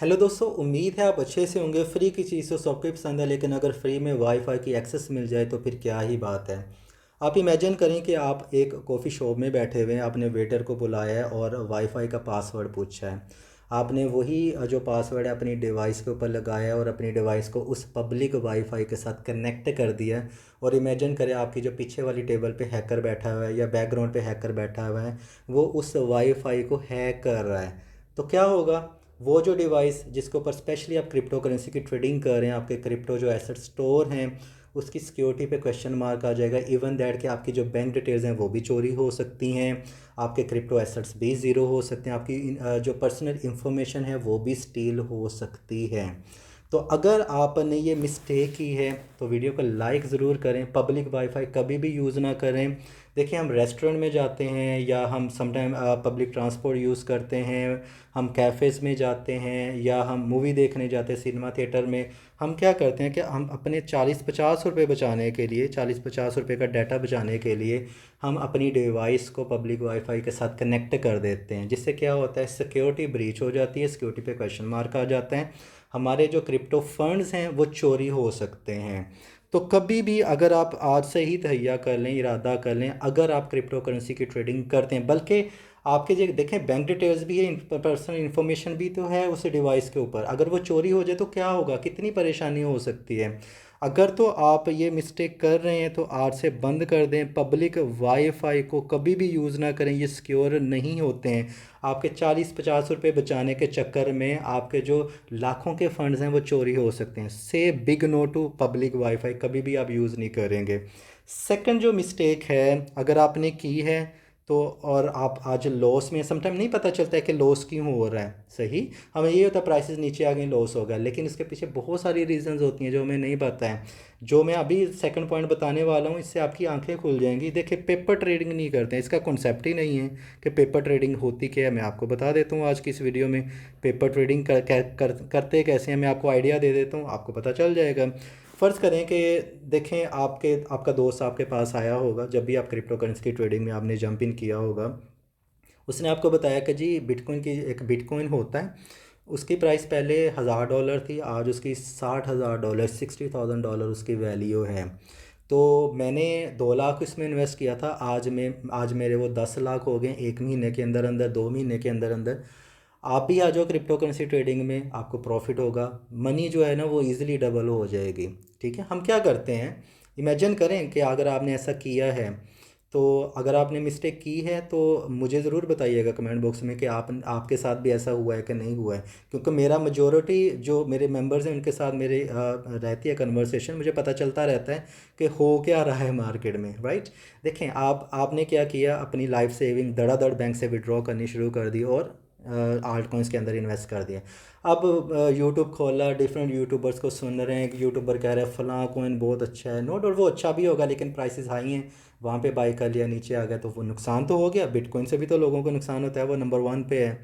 Hello दोस्तों, उम्मीद है आप अच्छे से होंगे। फ्री की चीज़ तो सबको ही पसंद है, लेकिन अगर फ्री में वाईफाई की एक्सेस मिल जाए तो फिर क्या ही बात है। आप इमेजिन करें कि आप एक कॉफ़ी शॉप में बैठे हुए हैं, आपने वेटर को बुलाया है और वाईफाई का पासवर्ड पूछा है। आपने वही जो पासवर्ड है अपनी डिवाइस के ऊपर लगाया है और अपनी डिवाइस को उस पब्लिक वाईफाई के साथ कनेक्ट कर दिया है। और इमेजिन करें आपकी जो पीछे वाली टेबल पे हैकर बैठा हुआ है या बैकग्राउंड पे हैकर बैठा हुआ है, वो उस वाईफाई को हैक कर रहा है। तो क्या होगा? वो जो डिवाइस जिसके ऊपर स्पेशली आप क्रिप्टो करेंसी की ट्रेडिंग कर रहे हैं, आपके क्रिप्टो जो एसेट स्टोर हैं, उसकी सिक्योरिटी पे क्वेश्चन मार्क आ जाएगा। इवन दैट कि आपकी जो बैंक डिटेल्स हैं वो भी चोरी हो सकती हैं, आपके क्रिप्टो एसेट्स भी ज़ीरो हो सकते हैं, आपकी जो पर्सनल इंफॉर्मेशन है वो भी स्टील हो सकती है। तो अगर आपने ये मिस्टेक की है तो वीडियो को लाइक ज़रूर करें। पब्लिक वाईफाई कभी भी यूज़ ना करें। देखिए, हम रेस्टोरेंट में जाते हैं या हम समटाइम पब्लिक ट्रांसपोर्ट यूज़ करते हैं, हम कैफ़ेज़ में जाते हैं या हम मूवी देखने जाते हैं सिनेमा थिएटर में। हम क्या करते हैं कि हम अपने 40-50 रुपये बचाने के लिए, 40-50 रुपये का डाटा बचाने के लिए हम अपनी डिवाइस को पब्लिक वाईफाई के साथ कनेक्ट कर देते हैं, जिससे क्या होता है, सिक्योरिटी ब्रीच हो जाती है, सिक्योरिटी पे क्वेश्चन मार्क आ जाता है, हमारे जो क्रिप्टो फंड्स हैं वो चोरी हो सकते हैं। तो कभी भी अगर आप आज से ही तहैया कर लें, इरादा कर लें, अगर आप क्रिप्टो करेंसी की ट्रेडिंग करते हैं, बल्कि आपके जो देखें बैंक डिटेल्स भी है, पर्सनल इन्फॉर्मेशन भी तो है उस डिवाइस के ऊपर, अगर वो चोरी हो जाए तो क्या होगा, कितनी परेशानी हो सकती है। अगर तो आप ये मिस्टेक कर रहे हैं तो आज से बंद कर दें। पब्लिक वाईफाई को कभी भी यूज़ ना करें, ये सिक्योर नहीं होते हैं। आपके 40-50 रुपये बचाने के चक्कर में आपके जो लाखों के फंड्स हैं वो चोरी हो सकते हैं। Say big no to public wifi, कभी भी आप यूज़ नहीं करेंगे। सेकंड जो मिस्टेक है अगर आपने की है तो, और आप आज लॉस में, समटाइम नहीं पता चलता है कि लॉस क्यों हो रहा है। सही, हमें ये होता है प्राइसेस नीचे आ गई लॉस हो गया, लेकिन इसके पीछे बहुत सारी रीजंस होती हैं जो हमें नहीं पता है। जो मैं अभी सेकंड पॉइंट बताने वाला हूँ, इससे आपकी आंखें खुल जाएंगी। देखिए, पेपर ट्रेडिंग नहीं करते हैं, इसका कॉन्सेप्ट ही नहीं है कि पेपर ट्रेडिंग होती क्या है। मैं आपको बता देता हूँ आज की इस वीडियो में पेपर ट्रेडिंग करते कैसे हैं। मैं आपको आइडिया दे देता हूँ, आपको पता चल जाएगा। फ़र्ज़ करें कि देखें, आपका दोस्त आपके पास आया होगा जब भी आप क्रिप्टो करेंसी की ट्रेडिंग में आपने जंप इन किया होगा। उसने आपको बताया कि जी बिटकॉइन की, एक बिटकॉइन होता है, उसकी प्राइस पहले $1000 थी, आज उसकी $60,000, $60,000 उसकी वैल्यू है। तो मैंने 2 लाख इसमें इन्वेस्ट किया था, आज मेरे वो 10 लाख हो गए, 1 महीने के अंदर अंदर, 2 महीने के अंदर अंदर। आप भी आ जाओ क्रिप्टो करेंसी ट्रेडिंग में, आपको प्रॉफिट होगा। मनी जो है ना वो इजीली डबल हो जाएगी। ठीक है, हम क्या करते हैं, इमेजिन करें कि अगर आपने ऐसा किया है, तो अगर आपने मिस्टेक की है तो मुझे ज़रूर बताइएगा कमेंट बॉक्स में कि आपके साथ भी ऐसा हुआ है कि नहीं हुआ है। क्योंकि मेरा मेजोरिटी जो मेरे मेंबर्स हैं उनके साथ मेरे रहती है कन्वर्सेशन, मुझे पता चलता रहता है कि हो क्या रहा है मार्केट में, राइट। देखें, आपने क्या किया, अपनी लाइफ सेविंग धड़ाधड़ बैंक से विड्रॉ करनी शुरू कर दी और आल्ट कॉइन्स के अंदर इन्वेस्ट कर दिया। अब यूट्यूब खोला, डिफरेंट यूट्यूबर्स को सुन रहे हैं, एक यूट्यूबर कह रहा है फ़लाँ कॉइन बहुत अच्छा है, नो डाउट वो अच्छा भी होगा, लेकिन प्राइसेस हाई हैं, वहाँ पे बाई कर लिया, नीचे आ गया तो वो नुकसान तो हो गया। बिटकॉइन से भी तो लोगों को नुकसान होता है, वो नंबर 1 पे है।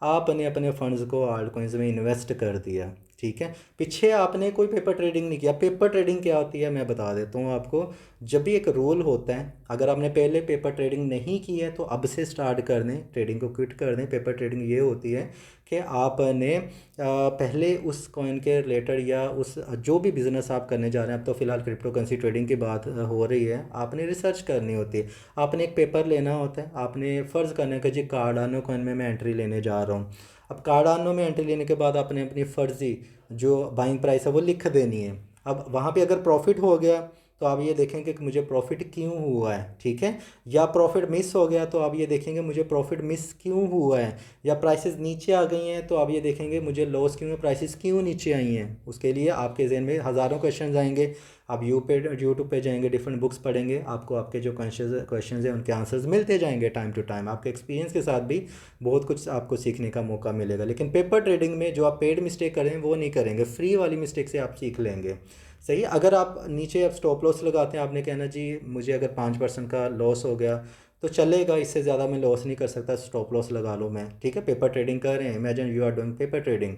आपने अपने फंड्स को आल्ट कॉइन्स में इन्वेस्ट कर दिया, ठीक है। पीछे आपने कोई पेपर ट्रेडिंग नहीं किया। पेपर ट्रेडिंग क्या होती है मैं बता देता हूँ आपको। जब भी एक रूल होता है, अगर आपने पहले पेपर ट्रेडिंग नहीं की है तो अब से स्टार्ट कर दें, ट्रेडिंग को क्विट कर दें। पेपर ट्रेडिंग ये होती है कि आपने पहले उस कॉइन के रिलेटेड या उस जो भी बिज़नेस आप करने जा रहे हैं, अब तो फ़िलहाल क्रिप्टो करेंसी ट्रेडिंग की बात हो रही है, आपने रिसर्च करनी होती है। आपने एक पेपर लेना होता है, आपने फ़र्ज़ करना कि जी कार्डानो कॉइन में मैं एंट्री लेने जा रहा हूँ। अब कार्डानो में एंट्री लेने के बाद आपने अपनी फ़र्ज़ी जो बाइंग प्राइस है वो लिख देनी है। अब वहाँ पे अगर प्रॉफिट हो गया तो आप ये देखेंगे कि मुझे प्रॉफिट क्यों हुआ है, ठीक है। या प्रॉफिट मिस हो गया तो आप ये देखेंगे मुझे प्रॉफिट मिस क्यों हुआ है। या प्राइसेस नीचे आ गई हैं तो आप ये देखेंगे मुझे लॉस क्यों है, प्राइसेस क्यों नीचे आई हैं। उसके लिए आपके जहन में हज़ारों क्वेश्चन आएंगे। आप यूट्यूब पे जाएंगे, डिफरेंट बुक्स पढ़ेंगे, आपको आपके जो क्वेश्चन हैं उनके आंसर्स मिलते जाएंगे टाइम टू टाइम। आपके एक्सपीरियंस के साथ भी बहुत कुछ आपको सीखने का मौका मिलेगा। लेकिन पेपर ट्रेडिंग में जो आप पेड मिस्टेक करें वो नहीं करेंगे, फ्री वाली मिस्टेक से आप सीख लेंगे। सही, अगर आप नीचे आप स्टॉप लॉस लगाते हैं, आपने कहना जी मुझे अगर 5% का लॉस हो गया तो चलेगा, इससे ज़्यादा मैं लॉस नहीं कर सकता, स्टॉप लॉस लगा लो मैं, ठीक है। पेपर ट्रेडिंग कर रहे हैं, imagine you are doing paper trading.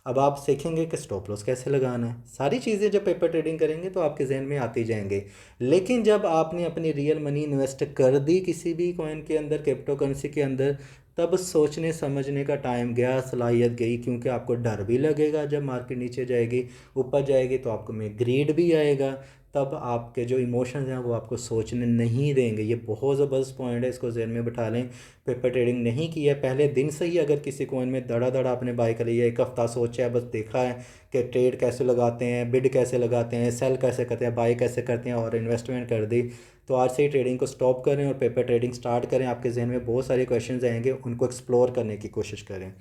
अब आप सीखेंगे कि स्टॉप लॉस कैसे लगाना है। सारी चीज़ें जब पेपर ट्रेडिंग करेंगे तो आपके जहन में आती जाएंगे। लेकिन जब आपने अपनी रियल मनी इन्वेस्ट कर दी किसी भी कॉइन के अंदर, क्रिप्टो करेंसी के अंदर, तब सोचने समझने का टाइम गया, सलाहियत गई, क्योंकि आपको डर भी लगेगा जब मार्केट नीचे जाएगी, ऊपर जाएगी तो आपको में ग्रीड भी आएगा, तब आपके जो इमोशंस हैं वो आपको सोचने नहीं देंगे। ये बहुत ज़बरदस्त पॉइंट है, इसको जहन में बिठा लें। पेपर ट्रेडिंग नहीं की है, पहले दिन से ही अगर किसी कॉइन में दड़ा दड़ा आपने बाई कर लिया, एक हफ़्ता सोचा है, बस देखा है कि ट्रेड कैसे लगाते हैं, बिड कैसे लगाते हैं, सेल कैसे करते हैं, बाई कैसे करते हैं, और इन्वेस्टमेंट कर दी, तो आज से ही ट्रेडिंग को स्टॉप करें और पेपर ट्रेडिंग स्टार्ट करें। आपके जहन में बहुत सारे क्वेश्चन आएंगे, उनको एक्सप्लोर करने की कोशिश करें।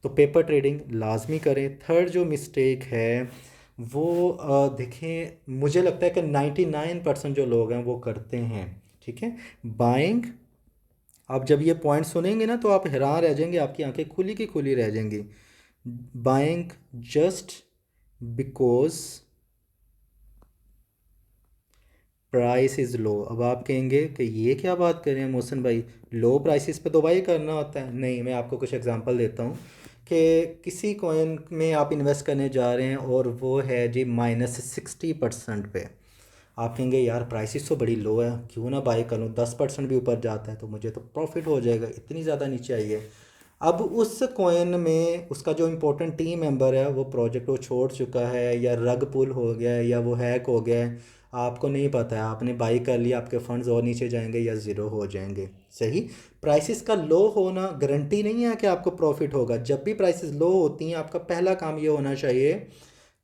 तो पेपर ट्रेडिंग लाजमी करें। थर्ड जो मिस्टेक है वो देखें, मुझे लगता है कि 99% जो लोग हैं वो करते हैं, ठीक है, बाइंग। आप जब ये पॉइंट सुनेंगे ना तो आप हैरान रह जाएंगे, आपकी आंखें खुली की खुली रह जाएंगी। Buying just because price is low. अब आप कहेंगे कि ये क्या बात कर रहे हैं मोहसिन भाई, लो प्राइसेस पे तो बाई करना होता है। नहीं, मैं आपको कुछ एग्जांपल देता हूँ कि किसी कॉइन में आप इन्वेस्ट करने जा रहे हैं और वो है जी -60% पे। आप कहेंगे यार प्राइसेस तो बड़ी लो है, क्यों ना बाई कर लूँ, 10% भी ऊपर जाता है तो मुझे तो प्रॉफिट हो जाएगा, इतनी ज़्यादा नीचे आई है। अब उस कॉइन में उसका जो इम्पोर्टेंट टीम मेंबर है वो प्रोजेक्ट को छोड़ चुका है, या रग पुल हो गया है, या वो हैक हो गया है, आपको नहीं पता है, आपने बाई कर लिया, आपके फंड्स और नीचे जाएंगे या ज़ीरो हो जाएंगे। सही, प्राइसेस का लो होना गारंटी नहीं है कि आपको प्रॉफिट होगा। जब भी प्राइसेस लो होती हैं, आपका पहला काम ये होना चाहिए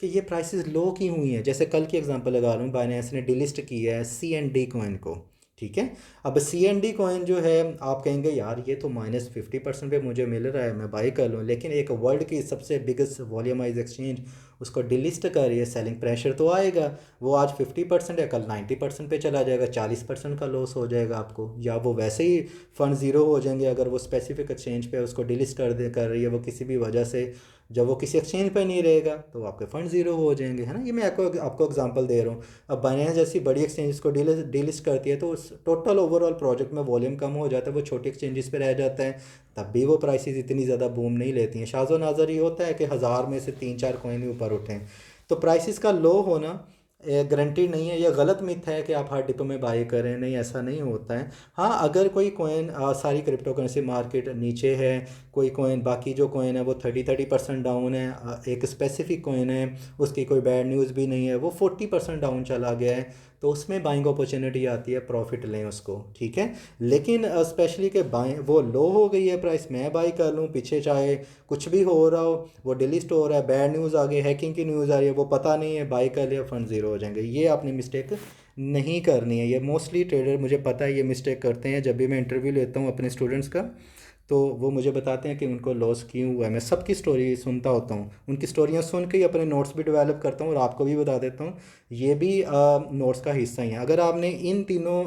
कि ये प्राइसेस लो की हुई हैं। जैसे कल की एग्जांपल लगा रहा हूँ, बाइनेंस ने डिलिस्ट किया है CND कॉइन को, ठीक है। अब CND कॉइन जो है, आप कहेंगे यार ये तो -50% पे मुझे मिल रहा है, मैं बाई कर लूँ, लेकिन एक वर्ल्ड की सबसे बिगेस्ट वॉल्यूमाइज एक्सचेंज उसको डिलिस्ट कर रही है, सेलिंग प्रेशर तो आएगा। वो आज 50% है, कल 90% पे चला जाएगा, 40% का लॉस हो जाएगा आपको, या वो वैसे ही फंड ज़ीरो हो जाएंगे अगर वो स्पेसिफिक एक्सचेंज पे उसको डिलिस्ट कर रही है वो किसी भी वजह से। जब वो किसी एक्सचेंज पे नहीं रहेगा तो आपके फंड ज़ीरो हो जाएंगे, है ना। ये मैं आपको एग्जांपल दे रहा हूँ। अब बाइनेंस जैसी बड़ी एक्सचेंज को डिलिस्ट करती है तो उस टोटल ओवरऑल प्रोजेक्ट में वॉल्यूम कम हो जाता है, वो छोटी एक्सचेंजेस पे रह जाता है, तब भी वो प्राइसेस इतनी ज़्यादा बूम नहीं लेती हैं। शाज़ो नाज़र ये होता है कि 1000 में से 3-4 कॉइन ही ऊपर उठें। तो प्राइसेस का लो होना गारंटी नहीं है, यह गलत मिथ है कि आप हर डिपो में बाई करें, नहीं ऐसा नहीं होता है। हाँ, अगर कोई कॉइन सारी क्रिप्टो करेंसी मार्केट नीचे है, कोई कॉइन, बाकी जो कॉइन है वो 30% डाउन है, एक स्पेसिफिक कॉइन है उसकी कोई बैड न्यूज़ भी नहीं है, वो 40% डाउन चला गया है, तो उसमें बाइंग अपॉर्चुनिटी आती है, प्रॉफिट लें उसको, ठीक है। लेकिन स्पेशली कि बाई वो लो हो गई है प्राइस, मैं बाई कर लूँ, पीछे चाहे कुछ भी हो रहा हो, वो डिलीस्ट हो रहा है, बैड न्यूज़ आ गई, हैकिंग की न्यूज़ आ रही है, वो पता नहीं है, बाई कर लिया, फंड ज़ीरो हो जाएंगे, ये आपने मिस्टेक नहीं करनी है। ये मोस्टली ट्रेडर, मुझे पता है, ये मिस्टेक करते हैं। जब भी मैं इंटरव्यू लेता हूँ अपने स्टूडेंट्स का तो वो मुझे बताते हैं कि उनको लॉस क्यों हुआ है। मैं सबकी स्टोरी सुनता होता हूँ, उनकी स्टोरियाँ सुन के ही अपने नोट्स भी डेवलप करता हूँ और आपको भी बता देता हूँ। ये भी नोट्स का हिस्सा ही है। अगर आपने इन तीनों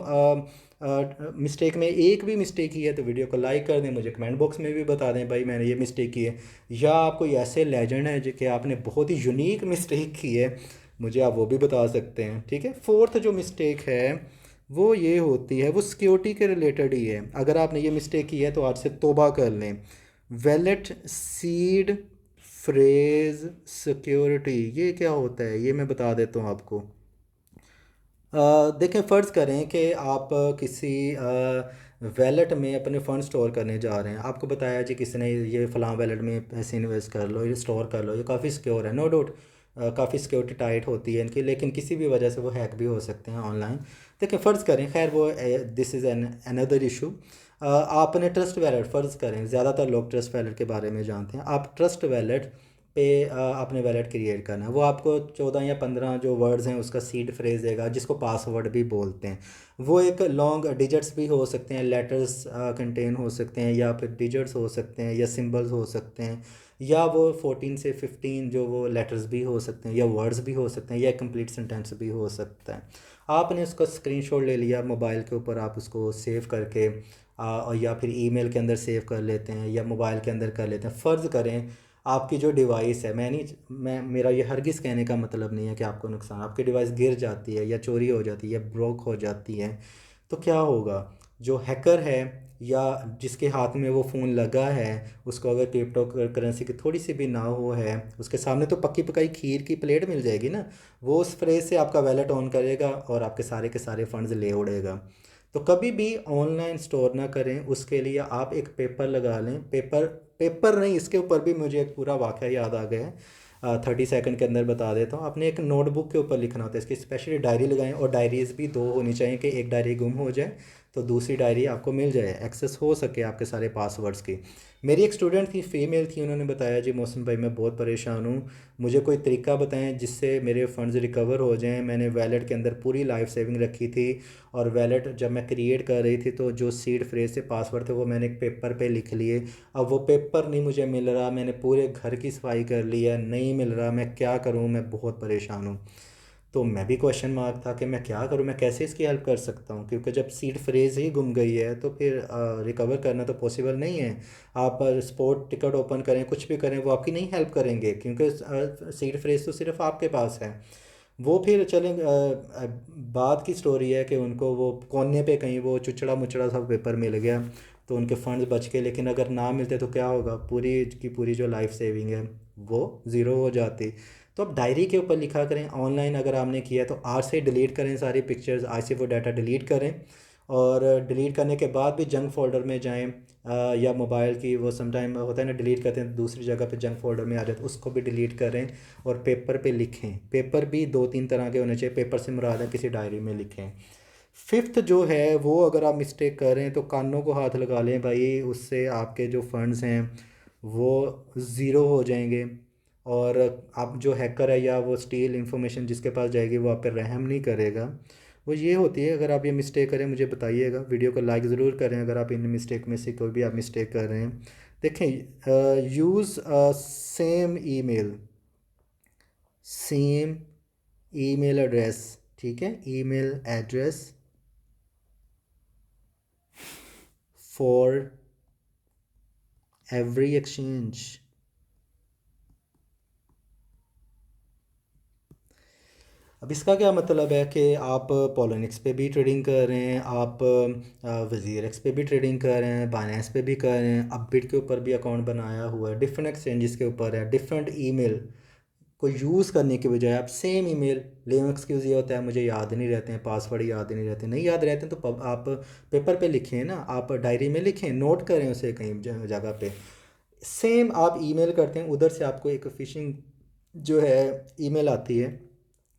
मिस्टेक में एक भी मिस्टेक की है तो वीडियो को लाइक कर दें, मुझे कमेंट बॉक्स में भी बता दें भाई मैंने ये मिस्टेक की है, या आप कोई ऐसे लेजेंड है जो कि आपने बहुत ही यूनिक मिस्टेक की है, मुझे आप वो भी बता सकते हैं, ठीक है। फोर्थ जो मिस्टेक है वो ये होती है, वो सिक्योरिटी के रिलेटेड ही है। अगर आपने ये मिस्टेक की है तो आज से तौबा कर लें। वैलेट सीड फ्रेज सिक्योरिटी, ये क्या होता है ये मैं बता देता हूँ आपको। देखें, फ़र्ज़ करें कि आप किसी वैलेट में अपने फ़ंड स्टोर करने जा रहे हैं, आपको बताया जी किसी ने ये फ़लाँ वैलेट में पैसे इन्वेस्ट कर लो, ये स्टोर कर लो, ये काफ़ी सिक्योर है, नो डाउट, काफ़ी सिक्योरिटी टाइट होती है इनकी, लेकिन किसी भी वजह से वो हैक भी हो सकते हैं ऑनलाइन। देखिए, फ़र्ज़ करें, खैर वो this is an another issue. आपने ट्रस्ट वैलेट, फ़र्ज़ करें, ज़्यादातर लोग ट्रस्ट वैलेट के बारे में जानते हैं, आप ट्रस्ट वैलेट पे आपने वैलेट क्रिएट करना है। वो आपको 14 या 15 जो वर्ड्स हैं उसका सीड फ्रेज देगा, जिसको पासवर्ड भी बोलते हैं। वो एक लॉन्ग डिजिट्स भी हो सकते हैं, लेटर्स कंटेन हो सकते हैं, या फिर डिजिट्स हो सकते हैं, या सिंबल्स हो सकते हैं, या वो 14 से 15 जो वो लेटर्स भी हो सकते हैं, या वर्ड्स भी हो सकते हैं, या कंप्लीट सेंटेंस भी हो सकता है। आपने उसका स्क्रीनशॉट ले लिया मोबाइल के ऊपर, आप उसको सेव करके और या फिर ईमेल के अंदर सेव कर लेते हैं, या मोबाइल के अंदर कर लेते हैं। फ़र्ज़ करें आपकी जो डिवाइस है, मैं मेरा ये हरगिज़ कहने का मतलब नहीं है कि आपको नुकसान, आपकी डिवाइस गिर जाती है, या चोरी हो जाती है, या ब्रोक हो जाती है, तो क्या होगा। जो हैकर है या जिसके हाथ में वो फ़ोन लगा है, उसको अगर क्रिप्टो करेंसी की थोड़ी सी भी ना हो है, उसके सामने तो पक्की पकाई खीर की प्लेट मिल जाएगी ना, वो उस फ्रेज से आपका वैलेट ऑन करेगा और आपके सारे के सारे फंड्स ले उड़ेगा। तो कभी भी ऑनलाइन स्टोर ना करें, उसके लिए आप एक पेपर लगा लें। पेपर पेपर नहीं, इसके ऊपर भी मुझे एक पूरा वाक़या याद आ गया है, 30 सेकंड के अंदर बता देता हूँ। आपने एक नोटबुक के ऊपर लिखना होता है, इसकी स्पेशली डायरी लगाएं, और डायरीज़ भी दो होनी चाहिए कि एक डायरी गुम हो जाए तो दूसरी डायरी आपको मिल जाए, एक्सेस हो सके आपके सारे पासवर्ड्स की। मेरी एक स्टूडेंट थी, फीमेल थी, उन्होंने बताया जी मौसम भाई मैं बहुत परेशान हूँ, मुझे कोई तरीका बताएं जिससे मेरे फ़ंड्स रिकवर हो जाएं। मैंने वैलेट के अंदर पूरी लाइफ सेविंग रखी थी, और वैलेट जब मैं क्रिएट कर रही थी तो जो सीड फ्रेज से पासवर्ड थे वो मैंने एक पेपर पे लिख लिए। अब वो पेपर नहीं मुझे मिल रहा, मैंने पूरे घर की सफाई कर ली है, नहीं मिल रहा, मैं क्या करूँ, मैं बहुत परेशान हूँ। तो मैं भी क्वेश्चन मार्क था कि मैं क्या करूँ, मैं कैसे इसकी हेल्प कर सकता हूँ, क्योंकि जब सीड फ्रेज ही गुम गई है तो फिर रिकवर करना तो पॉसिबल नहीं है। आप स्पोर्ट टिकट ओपन करें, कुछ भी करें, वो आपकी नहीं हेल्प करेंगे, क्योंकि सीड फ्रेज तो सिर्फ आपके पास है। वो फिर चलें, बाद की स्टोरी है कि उनको वो कोने पे कहीं वो चुचड़ा मुचड़ा सा पेपर मिल गया तो उनके फंड्स बच गए, लेकिन अगर ना मिलते तो क्या होगा, पूरी की पूरी जो लाइफ सेविंग है वो ज़ीरो हो जाती। तो अब डायरी के ऊपर लिखा करें, ऑनलाइन अगर आपने किया तो आज से डिलीट करें सारी पिक्चर्स, आज से वो डाटा डिलीट करें। और डिलीट करने के बाद भी जंक फोल्डर में जाएं, या मोबाइल की वो समटाइम होता है ना, डिलीट करते हैं तो दूसरी जगह पे जंक फोल्डर में आ जाता है, उसको भी डिलीट करें। और पेपर पे लिखें, पेपर भी दो तीन तरह के होने चाहिए, पेपर से मुराद है किसी डायरी में लिखें। फिफ्थ जो है वो, अगर आप मिस्टेक करें तो कानों को हाथ लगा लें भाई, उससे आपके जो फंड्स हैं वो ज़ीरो हो जाएंगे। और आप जो हैकर है या वो स्टील इंफॉर्मेशन जिसके पास जाएगी वो आप पे रहम नहीं करेगा। वो ये होती है, अगर आप ये मिस्टेक करें मुझे बताइएगा, वीडियो को लाइक ज़रूर करें अगर आप इन मिस्टेक में से कोई भी आप मिस्टेक कर रहे हैं। देखें, use same email, same email address, ठीक है, email address for every exchange. अब इसका क्या मतलब है कि आप पोलोनिक्स पे भी ट्रेडिंग कर रहे हैं, आप वज़ीर एक्स पे भी ट्रेडिंग कर रहे हैं, बाइनेंस पे भी कर रहे हैं, अपबिट के ऊपर भी अकाउंट बनाया हुआ है, डिफरेंट एक्सचेंजेस के ऊपर है, डिफरेंट ईमेल को यूज़ करने के बजाय आप सेम ईमेल, लेम एक्सक्यूज़ ये होता है मुझे याद नहीं रहते हैं, पासवर्ड याद नहीं रहते, नहीं याद रहते हैं तो आप पेपर पे लिखें ना, आप डायरी में लिखें, नोट करें उसे कहीं जगह पे। सेम आप ईमेल करते हैं, उधर से आपको एक फ़िशिंग जो है ईमेल आती है,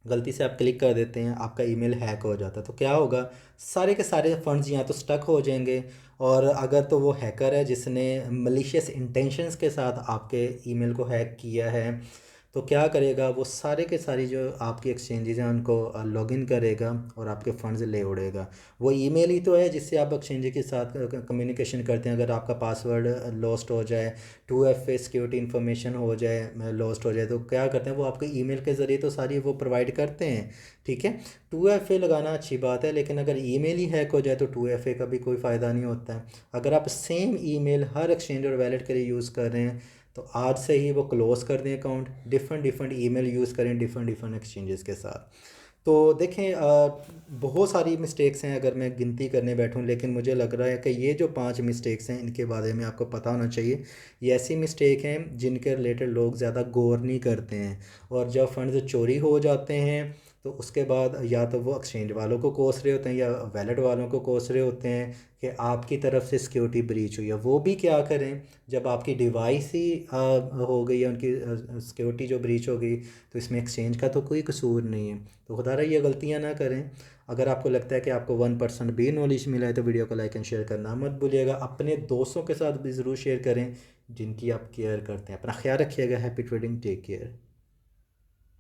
गलती से आप क्लिक कर देते हैं, आपका ईमेल हैक हो जाता है, तो क्या होगा, सारे के सारे फंड्स यहाँ तो स्टक हो जाएंगे। और अगर तो वो हैकर है जिसने मलिशियस इंटेंशंस के साथ आपके ईमेल को हैक किया है, तो क्या करेगा, वो सारे के सारी जो आपकी एक्सचेंजेस हैं उनको लॉगिन करेगा और आपके फंड्स ले उड़ेगा। वो ईमेल ही तो है जिससे आप एक्सचेंज के साथ कम्युनिकेशन करते हैं। अगर आपका पासवर्ड लॉस्ट हो जाए, 2FA सिक्योरिटी इन्फॉर्मेशन हो जाए, लॉस्ट हो जाए, तो क्या करते हैं वो आपके ईमेल के ज़रिए तो सारी वो प्रोवाइड करते हैं, ठीक है। 2FA लगाना अच्छी बात है, लेकिन अगर ईमेल ही हैक हो जाए तो 2FA का भी कोई फ़ायदा नहीं होता है। अगर आप सेम ईमेल हर एक्सचेंज और वैलेट के लिए यूज़ कर रहे हैं तो आज से ही वो क्लोज़ कर दें account, different different email use करें डिफरेंट डिफरेंट एक्सचेंजेस के साथ। तो देखें, बहुत सारी मिस्टेक्स हैं अगर मैं गिनती करने बैठूं, लेकिन मुझे लग रहा है कि ये जो 5 मिस्टेक्स हैं इनके बारे में आपको पता होना चाहिए। ये ऐसी मिस्टेक हैं जिनके रिलेटेड लोग ज़्यादा गौर नहीं करते हैं, और जब फंड्स चोरी हो जाते हैं तो उसके बाद या तो वो एक्सचेंज वालों को कोस रहे होते हैं या वैलेट वालों को कोस रहे होते हैं कि आपकी तरफ से सिक्योरिटी ब्रीच हुई है। वो भी क्या करें, जब आपकी डिवाइस ही हो गई है उनकी सिक्योरिटी जो ब्रीच हो गई, तो इसमें एक्सचेंज का तो कोई कसूर नहीं है। तो खुदा रहा ये गलतियाँ ना करें। अगर आपको लगता है कि आपको 1% भी नॉलेज मिला है तो वीडियो को लाइक एंड शेयर करना मत भूलिएगा। अपने दोस्तों के साथ भी ज़रूर शेयर करें जिनकी आप केयर करते हैं। अपना ख्याल रखिएगा। Happy trading, take care.